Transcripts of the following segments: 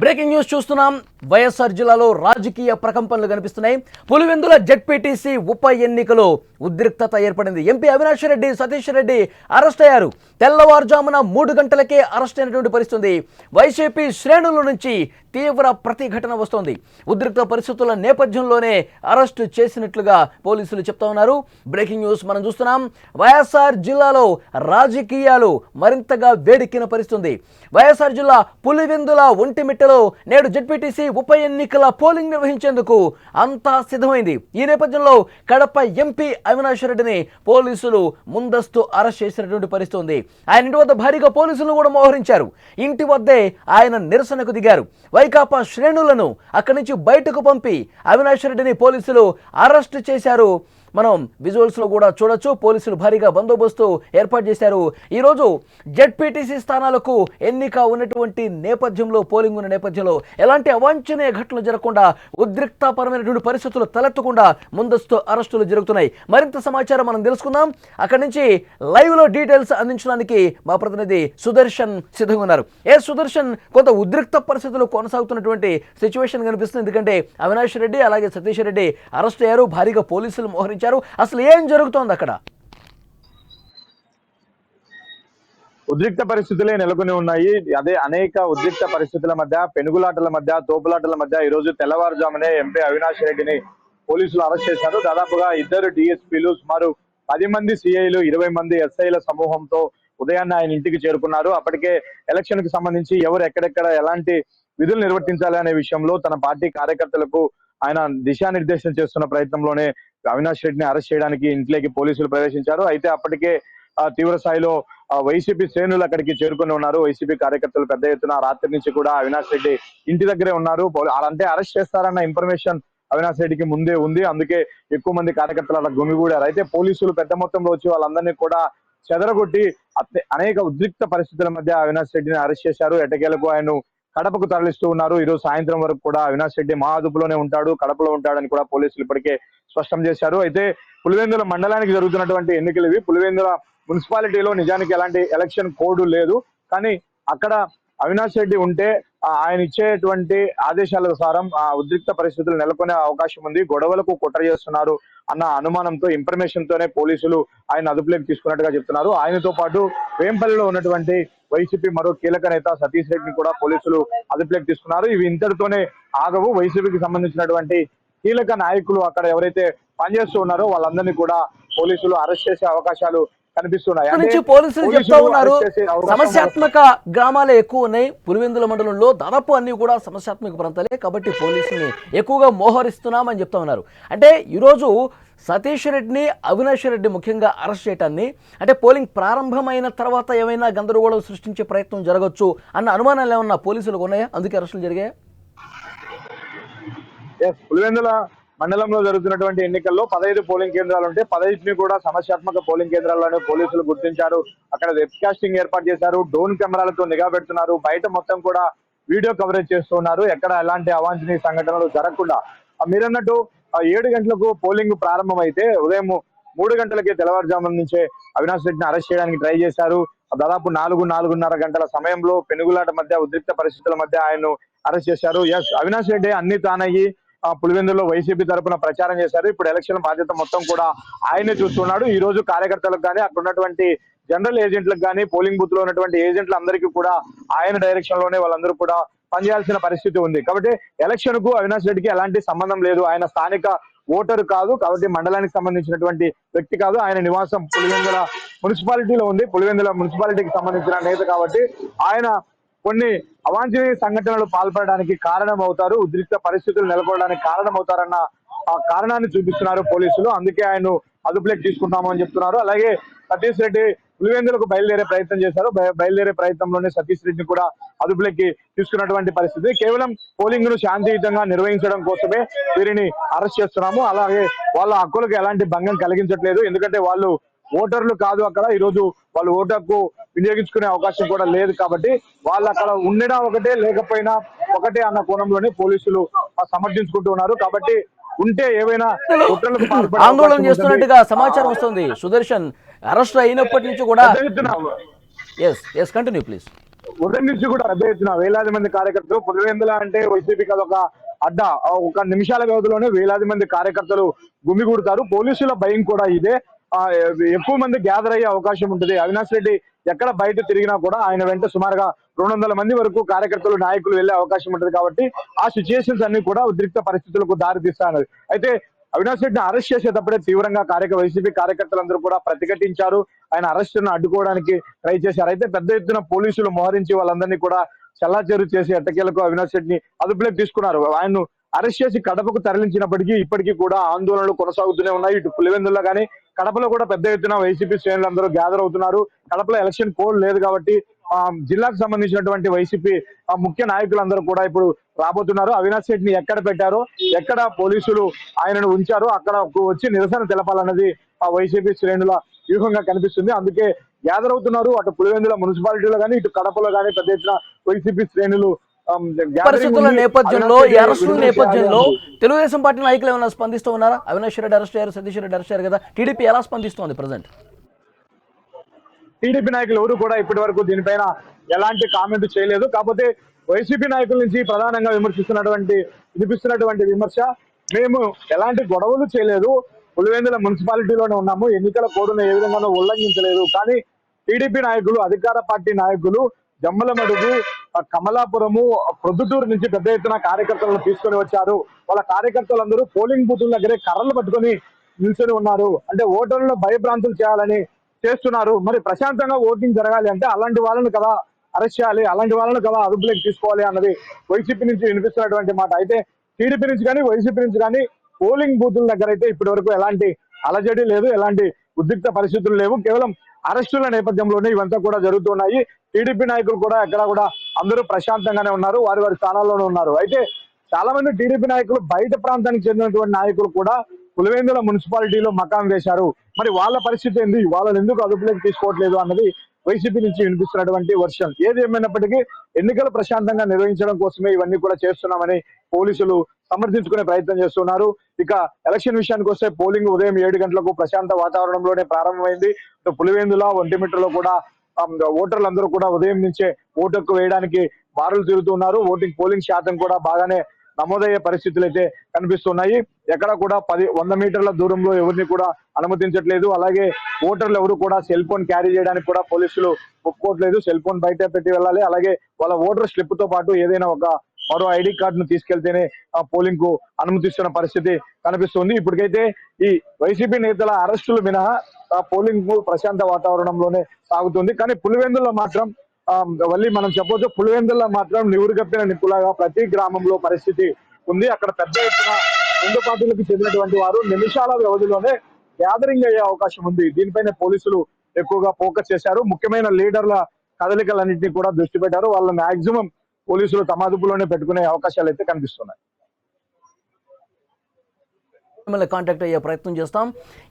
Breaking news చూస్తున్నాం. వైఎస్ఆర్ జిల్లాలో రాజకీయ ప్రకంపనలు కనిపిస్తున్నాయి. పులివెందుల జెడ్పీటీసీ ఉప ఎన్నికలో ఉద్రిక్తత ఏర్పడింది. ఎంపీ అవినాష్ రెడ్డి, సతీష్ రెడ్డి అరెస్ట్ అయ్యారు. తెల్లవారుజామున 3 గంటలకే అరెస్ట్ అయినటువంటి పరిస్థితి. వైసీపీ శ్రేణుల నుంచి తీవ్ర ప్రతిఘటన వస్తోంది. ఉద్రిక్త పరిస్థితుల నేపథ్యంలోనే అరెస్టు చేసినట్లుగా పోలీసులు చెప్తా ఉన్నారు. బ్రేకింగ్ న్యూస్ మనం చూస్తున్నాం. వైఎస్ఆర్ జిల్లాలో రాజకీయాలు మరింతగా వేడెక్కిన పరిస్థితి. వైఎస్ఆర్ జిల్లా పులివెందుల ఒంటిమిట్టలో నేడు జెడ్పీటీసీ ఉప ఎన్నికల పోలింగ్ నిర్వహించేందుకు అంతా సిద్ధమైంది. ఈ నేపథ్యంలో కడప ఎంపీ అవినాష్ రెడ్డిని పోలీసులు ముందస్తు అరెస్ట్ చేసినటువంటి పరిస్థితి ఉంది. ఆయన ఇంటి వద్ద భారీగా పోలీసులు కూడా మోహరించారు. ఇంటి వద్దే ఆయన నిరసనకు దిగారు. వైకాపా శ్రేణులను అక్కడి నుంచి బయటకు పంపి అవినాష్ రెడ్డిని పోలీసులు అరెస్ట్ చేశారు. మనం విజువల్స్లో కూడా చూడొచ్చు. పోలీసులు భారీగా బందోబస్తు ఏర్పాటు చేశారు. ఈరోజు జెడ్పీటీసీ స్థానాలకు ఎన్నిక ఉన్నటువంటి నేపథ్యంలో, పోలింగ్ ఉన్న నేపథ్యంలో ఎలాంటి అవాంఛనీయ ఘటనలు జరగకుండా, ఉద్రిక్తపరమైనటువంటి పరిస్థితులు తలెత్తకుండా ముందస్తు అరెస్టులు జరుగుతున్నాయి. మరింత సమాచారం మనం తెలుసుకుందాం. అక్కడి నుంచి లైవ్లో డీటెయిల్స్ అందించడానికి మా ప్రతినిధి సుదర్శన్ సిద్ధంగా ఉన్నారు. సుదర్శన్, కొంత ఉద్రిక్త పరిస్థితులు కొనసాగుతున్నటువంటి సిచ్యువేషన్ కనిపిస్తుంది. ఎందుకంటే అవినాష్ రెడ్డి అలాగే సతీష్ రెడ్డి అరెస్ట్ అయ్యారు. భారీగా పోలీసులు మోహరించారు. అసలు ఏం జరుగుతోంది అక్కడ? ఉద్రిక్త పరిస్థితులే నెలకొని ఉన్నాయి. అదే అనేక ఉద్రిక్త పరిస్థితుల మధ్య, పెనుగులాటల మధ్య, తోపులాటల మధ్య ఈ రోజు తెల్లవారుజామునే ఎంపీ అవినాష్ రెడ్డిని పోలీసులు అరెస్ట్ చేశారు. దాదాపుగా 2 డిఎస్పీలు, సుమారు 10 మంది సిఐలు, 20 మంది ఎస్ఐల సమూహంతో ఉదయాన్నే ఆయన ఇంటికి చేరుకున్నారు. అప్పటికే ఎలక్షన్ కి సంబంధించి ఎవరు ఎక్కడెక్కడ ఎలాంటి విధులు నిర్వర్తించాలి అనే విషయంలో తన పార్టీ కార్యకర్తలకు ఆయన దిశానిర్దేశం చేస్తున్న ప్రయత్నంలోనే అవినాష్ రెడ్డిని అరెస్ట్ చేయడానికి ఇంట్లోకి పోలీసులు ప్రవేశించారు. అయితే అప్పటికే తీవ్ర స్థాయిలో వైసీపీ శ్రేణులు అక్కడికి చేరుకుని ఉన్నారు. వైసీపీ కార్యకర్తలు పెద్ద ఎత్తున రాత్రి నుంచి కూడా అవినాష్ రెడ్డి ఇంటి దగ్గరే ఉన్నారు. అంటే అరెస్ట్ చేస్తారన్న ఇన్ఫర్మేషన్ అవినాష్ రెడ్డికి ముందే ఉంది. అందుకే ఎక్కువ మంది కార్యకర్తలు అలా గుమిగూడారు. అయితే పోలీసులు పెద్ద మొత్తంలో వచ్చి వాళ్ళందరినీ కూడా చెదరగొట్టి అనేక ఉద్రిక్త పరిస్థితుల మధ్య అవినాష్ రెడ్డిని అరెస్ట్ చేశారు. ఎట్టకేలకు ఆయన కడపకు తరలిస్తూ ఉన్నారు. ఈ రోజు సాయంత్రం వరకు కూడా అవినాష్ రెడ్డి మా అదుపులోనే ఉంటాడు, కడపలో ఉంటాడని కూడా పోలీసులు ఇప్పటికే స్పష్టం చేశారు. అయితే పులివెందుల మండలానికి జరుగుతున్నటువంటి ఎన్నికలు ఇవి. పులివెందుల మున్సిపాలిటీలో నిజానికి ఎలాంటి ఎలక్షన్ కోడ్ లేదు. కానీ అక్కడ అవినాష్ రెడ్డి ఉంటే ఆయన ఇచ్చేటువంటి ఆదేశాల ప్రకారం ఆ ఉద్రిక్త పరిస్థితులు నెలకొనే అవకాశం ఉంది. గొడవలకు కుట్ర చేస్తున్నారు అన్న అనుమానంతో, ఇన్ఫర్మేషన్ తోనే పోలీసులు ఆయన అదుపులోకి తీసుకున్నట్టుగా చెప్తున్నారు. ఆయనతో పాటు వేంపల్లిలో ఉన్నటువంటి వైసీపీ మరో కీలక నేత సతీష్ రెడ్డిని కూడా పోలీసులు అదుపులోకి తీసుకున్నారు. ఇవి ఇంతటితోనే ఆగవు. వైసీపీకి సంబంధించినటువంటి కీలక నాయకులు అక్కడ ఎవరైతే పనిచేస్తూ ఉన్నారో వాళ్ళందరినీ కూడా పోలీసులు అరెస్ట్ చేసే అవకాశాలు కనిపిస్తున్నాయి. పోలీసులు చెప్తా ఉన్నారు సమస్యాత్మక గ్రామాలే ఎక్కువ ఉన్నాయి. పులివెందుల మండలంలో దాదాపు అన్ని కూడా సమస్యాత్మక ప్రాంతాలే, కాబట్టి పోలీసుల్ని ఎక్కువగా మోహరిస్తున్నామని చెప్తా ఉన్నారు. అంటే ఈరోజు సతీష్ రెడ్డిని, అవినాష్ రెడ్డి ముఖ్యంగా అరెస్ట్ చేయటాన్ని, అంటే పోలింగ్ ప్రారంభమైన తర్వాత ఏమైనా గందరగోళం సృష్టించే ప్రయత్నం జరగచ్చు అన్న అనుమానాలు ఏమన్నా పోలీసులకు ఉన్నాయా? అందుకే అరెస్టులు జరిగాయా? పులివెందుల మండలంలో జరుగుతున్నటువంటి ఎన్నికల్లో 15 పోలింగ్ కేంద్రాలు ఉంటే 15ని కూడా సమస్యాత్మక పోలింగ్ కేంద్రాల్లోనే పోలీసులు గుర్తించారు. అక్కడ వెబ్ కాస్టింగ్ ఏర్పాటు చేశారు, డ్రోన్ కెమెరాలతో నిఘా పెడుతున్నారు, బయట మొత్తం కూడా వీడియో కవరేజ్ చేస్తున్నారు. ఎక్కడ ఎలాంటి అవాంఛనీయ సంఘటనలు జరగకుండా. మీరన్నట్టు 7 గంటలకు పోలింగ్ ప్రారంభమైతే ఉదయం 3 గంటలకే తెల్లవారుజామున నుంచే అవినాష్ రెడ్డిని అరెస్ట్ చేయడానికి ట్రై చేశారు. దాదాపు 4-4:30 గంటల సమయంలో పెనుగులాట మధ్య, ఉద్రిక్త పరిస్థితుల మధ్య ఆయన్ను అరెస్ట్ చేశారు. అవినాష్ రెడ్డి అన్ని తానయ్యి పులివెందులో వైసీపీ తరఫున ప్రచారం చేశారు. ఇప్పుడు ఎలక్షన్ బాధ్యత మొత్తం కూడా ఆయనే చూస్తున్నాడు. ఈ రోజు కార్యకర్తలకు కానీ, అక్కడ ఉన్నటువంటి జనరల్ ఏజెంట్లకు కానీ, పోలింగ్ బూత్ లో ఉన్నటువంటి ఏజెంట్లందరికీ కూడా ఆయన డైరెక్షన్ లోనే వాళ్ళందరూ కూడా పనిచేయాల్సిన పరిస్థితి ఉంది. కాబట్టి ఎలక్షన్ కు అవినాష్ రెడ్డికి ఎలాంటి సంబంధం లేదు. ఆయన స్థానిక ఓటరు కాదు, కాబట్టి మండలానికి సంబంధించినటువంటి వ్యక్తి కాదు. ఆయన నివాసం పులివెందుల మున్సిపాలిటీలో ఉంది. పులివెందుల మున్సిపాలిటీకి సంబంధించిన నేత కాబట్టి ఆయన కొన్ని అవాంఛనీయ సంఘటనలు పాల్పడడానికి కారణమవుతారు, ఉద్రిక్త పరిస్థితులు నెలకొనడానికి కారణమవుతారన్న ఆ కారణాన్ని చూపిస్తున్నారు పోలీసులు. అందుకే ఆయన అదుపులోకి తీసుకుంటాము అని చెప్తున్నారు. అలాగే సతీష్ రెడ్డి పులివెందులకు బయలుదేరే ప్రయత్నం చేశారు. బయలుదేరే ప్రయత్నంలోనే సతీష్ రెడ్డిని కూడా అదుపులోకి తీసుకున్నటువంటి పరిస్థితి. కేవలం పోలింగ్ ను శాంతియుతంగా నిర్వహించడం కోసమే వీరిని అరెస్ట్ చేస్తున్నాము. అలాగే వాళ్ళ హక్కులకు ఎలాంటి భంగం కలిగించట్లేదు. ఎందుకంటే వాళ్ళు ఓటర్లు కాదు. అక్కడ ఈ రోజు వాళ్ళు ఓటు హక్కు వినియోగించుకునే అవకాశం కూడా లేదు. కాబట్టి వాళ్ళు అక్కడ ఉండడం ఒకటే, లేకపోయినా ఒకటే అన్న కోణంలోనే పోలీసులు సమర్థించుకుంటూ ఉన్నారు. కాబట్టి ఉంటే ఏవైనా ఆందోళన చేస్తున్నట్టుగా సమాచారం వస్తుంది. సుదర్శన్, అరెస్ట్ అయినప్పటి నుంచి కూడా కంటిన్యూ ప్లీజ్. ఉదయం నుంచి కూడా పెద్ద ఎత్తున వేలాది మంది కార్యకర్తలు పులివెందుల అంటే వైసీపీకి అదొక అడ్డ. ఒక నిమిషాల వ్యవధిలోనే వేలాది మంది కార్యకర్తలు గుమిగూడతారు. పోలీసుల భయం కూడా ఇదే. ఆ ఎక్కువ మంది గ్యాదర్ అయ్యే అవకాశం ఉంటుంది. అవినాష్ రెడ్డి ఎక్కడ బయట తిరిగినా కూడా ఆయన వెంట సుమారుగా 200 మంది వరకు కార్యకర్తలు నాయకులు వెళ్లే అవకాశం ఉంటుంది. కాబట్టి ఆ సిచ్యుయేషన్స్ అన్ని కూడా ఉద్రిక్త పరిస్థితులకు దారితీస్తాయి. అయితే అవినాష్ రెడ్డిని అరెస్ట్ చేసేటప్పుడే తీవ్రంగా వైసీపీ కార్యకర్తలందరూ కూడా ప్రతిఘటించారు. ఆయన అరెస్టును అడ్డుకోవడానికి ట్రై చేశారు. అయితే పెద్ద ఎత్తున పోలీసులు మోహరించి వాళ్ళందరినీ కూడా చల్లాచెరు చేసి ఎట్టకేలకు అవినాష్ రెడ్డిని అదుపులోకి తీసుకున్నారు. ఆయన్ను అరెస్ట్ చేసి కడపకు తరలించినప్పటికీ ఇప్పటికీ కూడా ఆందోళనలు కొనసాగుతూనే ఉన్నాయి. ఇటు పులివెందుల్లో కానీ కడపలో కూడా పెద్ద ఎత్తున వైసీపీ శ్రేణులందరూ గ్యాదర్ అవుతున్నారు. కడపలో ఎలక్షన్ కోడ్ లేదు కాబట్టి జిల్లాకు సంబంధించినటువంటి వైసీపీ ముఖ్య నాయకులందరూ కూడా ఇప్పుడు రాబోతున్నారు. అవినాష్ రెడ్డిని ఎక్కడ పెట్టారో, ఎక్కడ పోలీసులు ఆయనను ఉంచారో అక్కడ వచ్చి నిరసన తెలపాలన్నది ఆ వైసీపీ శ్రేణుల వ్యూహంగా కనిపిస్తుంది. అందుకే గ్యాదర్ అవుతున్నారు. అటు పులివెందుల మున్సిపాలిటీలో కానీ ఇటు కడపలో కానీ పెద్ద ఎత్తున వైసీపీ శ్రేణులు పరిస్థితుల నేపథ్యంలో, ఈ అరెస్టుల నేపథ్యంలో తెలుగుదేశం పార్టీ నాయకులు ఏమైనా స్పందిస్తూ ఉన్నారా? అవినాష్ రెడ్డి అరెస్ట్ అయ్యారు, సతీష్ రెడ్డి అరెస్ట్ అయ్యారు కదా, టీడీపీ ఎలా స్పందిస్తోంది ప్రజెంట్? టీడీపీ నాయకులు ఎవరు కూడా ఇప్పటి వరకు దీనిపైన ఎలాంటి కామెంట్ చేయలేదు. కాకపోతే వైసీపీ నాయకుల నుంచి ప్రధానంగా వినిపిస్తున్నటువంటి విమర్శ, మేము ఎలాంటి గొడవలు చేయలేదు, పులివెందుల మున్సిపాలిటీలోనే ఉన్నాము, ఎన్నికల కోడ్ను ఏ విధంగానూ ఉల్లంఘించలేదు. కానీ టీడీపీ నాయకులు, అధికార పార్టీ నాయకులు జమ్మలమడుగు, కమలాపురము, ప్రొద్దుటూరు నుంచి పెద్ద ఎత్తున కార్యకర్తలను తీసుకొని వచ్చారు. వాళ్ళ కార్యకర్తలందరూ పోలింగ్ బూతుల దగ్గరే కర్రలు పట్టుకొని నిల్చొని ఉన్నారు. అంటే ఓటర్లను భయభ్రాంతులు చేయాలని చేస్తున్నారు. మరి ప్రశాంతంగా ఓటింగ్ జరగాలి అంటే అలాంటి వాళ్ళని కదా అరెస్ట్ చేయాలి, అలాంటి వాళ్ళని కదా అదుపులోకి తీసుకోవాలి అన్నది వైసీపీ నుంచి వినిపిస్తున్నటువంటి మాట. అయితే టీడీపీ నుంచి కానీ వైసీపీ నుంచి కానీ పోలింగ్ బూతుల దగ్గర అయితే ఇప్పటి వరకు ఎలాంటి అలజడి లేదు, ఎలాంటి ఉద్రిక్త పరిస్థితులు లేవు. కేవలం అరెస్టుల నేపథ్యంలోనే ఇవంతా కూడా జరుగుతున్నాయి. టీడీపీ నాయకులు కూడా ఎక్కడ కూడా అందరూ ప్రశాంతంగానే ఉన్నారు, వారి వారి స్థానాల్లోనే ఉన్నారు. అయితే చాలా మంది టీడీపీ నాయకులు బయట ప్రాంతానికి చెందినటువంటి నాయకులు కూడా పులివెందుల మున్సిపాలిటీలో మకాం వేశారు. మరి వాళ్ళ పరిస్థితి ఏంది, వాళ్ళని ఎందుకు అదుపులోకి తీసుకోవట్లేదు అన్నది వైసీపీ నుంచి వినిపిస్తున్నటువంటి వర్షన్. ఏది ఏమైనప్పటికీ ఎన్నికలు ప్రశాంతంగా నిర్వహించడం కోసమే ఇవన్నీ కూడా చేస్తున్నామని పోలీసులు సమర్థించుకునే ప్రయత్నం చేస్తున్నారు. ఇక ఎలక్షన్ విషయానికి వస్తే పోలింగ్ ఉదయం 7 గంటలకు ప్రశాంత వాతావరణంలోనే ప్రారంభమైంది. పులివెందుల, ఒంటిమిట్టలో కూడా ఓటర్లందరూ కూడా ఉదయం నుంచే ఓటుకు వేయడానికి బారులు తిరుగుతున్నారు. పోలింగ్ శాతం కూడా బాగానే నమోదయ్యే పరిస్థితులు అయితే కనిపిస్తున్నాయి. ఎక్కడ కూడా 100 మీటర్ల దూరంలో ఎవరిని కూడా అనుమతించట్లేదు. అలాగే ఓటర్లు ఎవరు కూడా సెల్ ఫోన్ క్యారీ చేయడానికి కూడా పోలీసులు ఒప్పుకోవట్లేదు. సెల్ ఫోన్ బయట పెట్టి వెళ్ళాలి. అలాగే వాళ్ళ ఓటర్ స్లిప్ తో పాటు ఏదైనా మరో ఐడి కార్డును తీసుకెళ్తేనే పోలింగ్ కు అనుమతిస్తున్న పరిస్థితి కనిపిస్తుంది. ఇప్పటికైతే ఈ వైసీపీ నేతల అరెస్టులు మినహా పోలింగ్ ప్రశాంత వాతావరణంలోనే సాగుతుంది. కానీ పులివెందుల్లో మాత్రం మళ్ళీ మనం చెప్పొచ్చు, పులివెందుల్లో మాత్రం నివురుగప్పిన నిప్పులాగా ప్రతి గ్రామంలో పరిస్థితి ఉంది. అక్కడ పెద్ద ఎత్తున రెండు పార్టీలకు చెందినటువంటి వారు నిమిషాల వ్యవధిలోనే గ్యాదరింగ్ అయ్యే అవకాశం ఉంది. దీనిపైన పోలీసులు ఎక్కువగా ఫోకస్ చేశారు. ముఖ్యమైన లీడర్ల కదలికలన్నింటినీ కూడా దృష్టి పెట్టారు. వాళ్ళ మాక్సిమం పోలీసులు తమ అదుపులోనే పెట్టుకునే అవకాశాలు అయితే కనిపిస్తున్నాయి. మిమ్మల్ని కాంటాక్ట్ అయ్యే ప్రయత్నం చేస్తాం.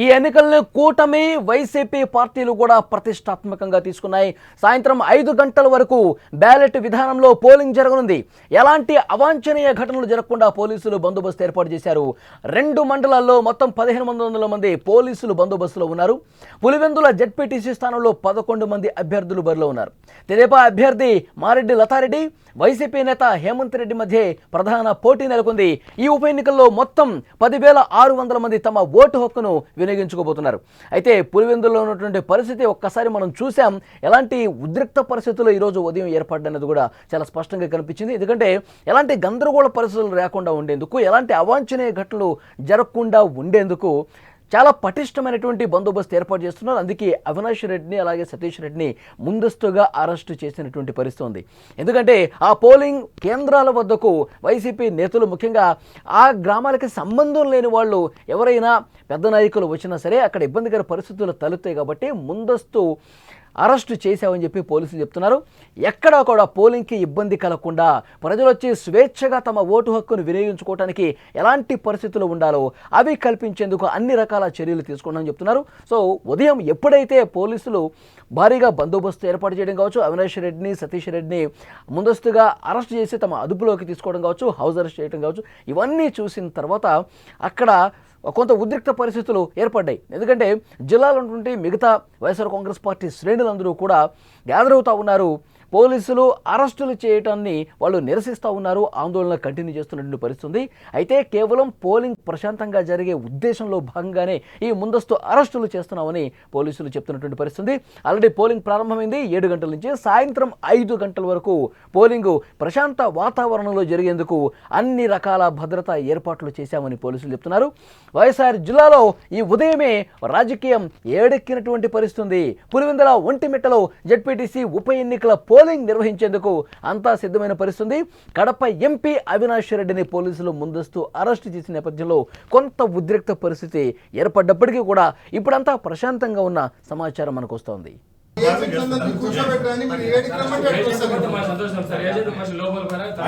ఈ ఎన్నికలను కూటమి, వైసీపీ పార్టీలు కూడా ప్రతిష్టాత్మకంగా తీసుకున్నాయి. సాయంత్రం 5 గంటల వరకు బ్యాలెట్ విధానంలో పోలింగ్ జరగనుంది. ఎలాంటి అవాంఛనీయ ఘటనలు జరగకుండా పోలీసులు బందోబస్తు ఏర్పాటు చేశారు. 2 మండలాల్లో మొత్తం 1500 మంది పోలీసులు బందోబస్తులో ఉన్నారు. పులివెందుల జెడ్పీటీసీ స్థానంలో 11 మంది అభ్యర్థులు బరిలో ఉన్నారు. తెదేపా అభ్యర్థి మారెడ్డి లతారెడ్డి, వైసీపీ నేత హేమంత్ రెడ్డి మధ్య ప్రధాన పోటీ నెలకొంది. ఈ ఉప ఎన్నికల్లో మొత్తం 10,600 మంది తమ ఓటు హక్కును వినియోగించుకోబోతున్నారు. అయితే పులివెందుల్లో ఉన్నటువంటి పరిస్థితి ఒక్కసారి మనం చూసాం. ఎలాంటి ఉద్రిక్త పరిస్థితులు ఈరోజు ఉదయం ఏర్పడ్డన్నది కూడా చాలా స్పష్టంగా కనిపించింది. ఎందుకంటే ఎలాంటి గందరగోళ పరిస్థితులు రాకుండా ఉండేందుకు, ఎలాంటి అవాంఛనీయ ఘటనలు జరగకుండా ఉండేందుకు చాలా పటిష్టమైనటువంటి బందోబస్తు ఏర్పాటు చేస్తున్నారు. అందుకే అవినాష్ రెడ్డిని అలాగే సతీష్ రెడ్డిని ముందస్తుగా అరెస్టు చేసినటువంటి పరిస్థితి ఉంది. ఎందుకంటే ఆ పోలింగ్ కేంద్రాల వద్దకు వైసీపీ నేతలు, ముఖ్యంగా ఆ గ్రామాలకి సంబంధం లేని వాళ్ళు ఎవరైనా పెద్ద నాయకులు వచ్చినా సరే అక్కడ ఇబ్బందికర పరిస్థితులు తలెత్తాయి కాబట్టి ముందస్తు అరెస్టు చేశామని చెప్పి పోలీసులు చెప్తున్నారు. ఎక్కడా కూడా పోలింగ్కి ఇబ్బంది కలగకుండా ప్రజలు వచ్చి స్వేచ్ఛగా తమ ఓటు హక్కును వినియోగించుకోవడానికి ఎలాంటి పరిస్థితులు ఉండాలో అవి కల్పించేందుకు అన్ని రకాల చర్యలు తీసుకున్నామని చెప్తున్నారు. సో ఉదయం ఎప్పుడైతే పోలీసులు భారీగా బందోబస్తు ఏర్పాటు చేయడం కావచ్చు, అవినాష్ రెడ్డిని, సతీష్ రెడ్డిని ముందస్తుగా అరెస్ట్ చేసి తమ అదుపులోకి తీసుకోవడం కావచ్చు, హౌస్ అరెస్ట్ చేయడం కావచ్చు, ఇవన్నీ చూసిన తర్వాత అక్కడ కొంత ఉద్రిక్త పరిస్థితులు ఏర్పడ్డాయి. ఎందుకంటే జిల్లాలో ఉన్నటువంటి మిగతా వైఎస్ఆర్ కాంగ్రెస్ పార్టీ శ్రేణులందరూ కూడా గ్యాదర్ అవుతూ ఉన్నారు. పోలీసులు అరెస్టులు చేయటాన్ని వాళ్ళు నిరసిస్తూ ఉన్నారు, ఆందోళన కంటిన్యూ చేస్తున్నటువంటి పరిస్థితి. అయితే కేవలం పోలింగ్ ప్రశాంతంగా జరిగే ఉద్దేశంలో భాగంగానే ఈ ముందస్తు అరెస్టులు చేస్తున్నామని పోలీసులు చెప్తున్నటువంటి పరిస్థితి. ఆల్రెడీ పోలింగ్ ప్రారంభమైంది 7 గంటల నుంచి సాయంత్రం 5 గంటల వరకు పోలింగ్ ప్రశాంత వాతావరణంలో జరిగేందుకు అన్ని రకాల భద్రతా ఏర్పాట్లు చేశామని పోలీసులు చెప్తున్నారు. వైఎస్ఆర్ జిల్లాలో ఈ ఉదయమే రాజకీయం ఏడెక్కినటువంటి పరిస్థితి. పులివెందుల ఒంటిమిట్టలో జెడ్పీటీసీ ఉప ఎన్నికల పోలింగ్ నిర్వహించేందుకు అంతా సిద్ధమైన పరిస్థితి. కడప ఎంపీ అవినాష్ రెడ్డిని పోలీసులు ముందస్తు అరెస్టు చేసిన నేపథ్యంలో కొంత ఉద్రిక్త పరిస్థితి ఏర్పడ్డప్పటికీ కూడా ఇప్పుడంతా ప్రశాంతంగా ఉన్న సమాచారం మనకు వస్తోంది. సంతోషం సార్ లోపల బయట